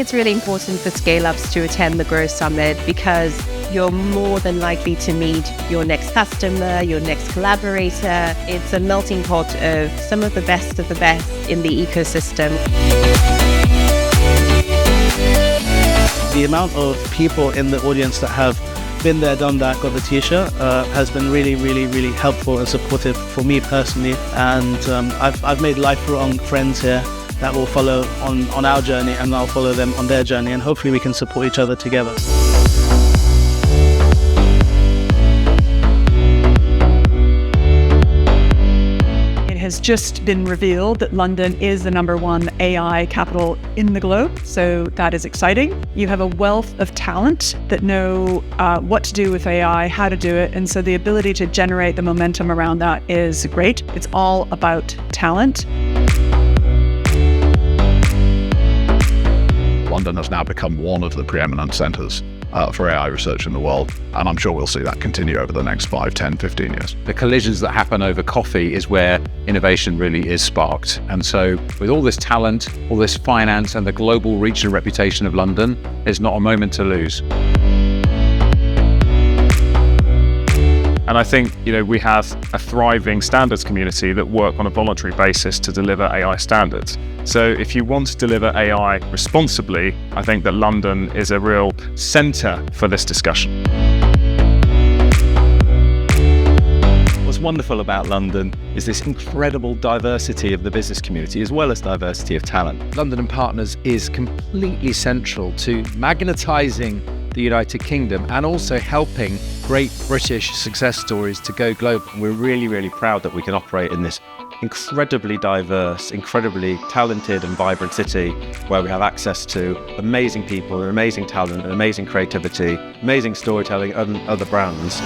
it's really important for scale-ups to attend the Growth Summit because you're more than likely to meet your next customer, your next collaborator. It's a melting pot of some of the best in the ecosystem. The amount of people in the audience that have been there, done that, got the t-shirt has been really, really, really helpful and supportive for me personally. And I've made lifelong friends here that will follow on our journey, and I'll follow them on their journey, and hopefully we can support each other together. Has just been revealed that London is the #1 AI capital in the globe, so that is exciting. You have a wealth of talent that know what to do with AI, how to do it, and so the ability to generate the momentum around that is great. It's all about talent. London has now become one of the preeminent centres for AI research in the world, and I'm sure we'll see that continue over the next 5, 10, 15 years. The collisions that happen over coffee is where innovation really is sparked. And so with all this talent, all this finance, and the global reach and reputation of London, there's not a moment to lose. And I think, we have a thriving standards community that work on a voluntary basis to deliver AI standards. So if you want to deliver AI responsibly, I think that London is a real centre for this discussion. What's wonderful about London is this incredible diversity of the business community as well as diversity of talent. London and Partners is completely central to magnetising the United Kingdom and also helping great British success stories to go global. We're really, really proud that we can operate in this incredibly diverse, incredibly talented and vibrant city where we have access to amazing people and amazing talent and amazing creativity, amazing storytelling and other brands.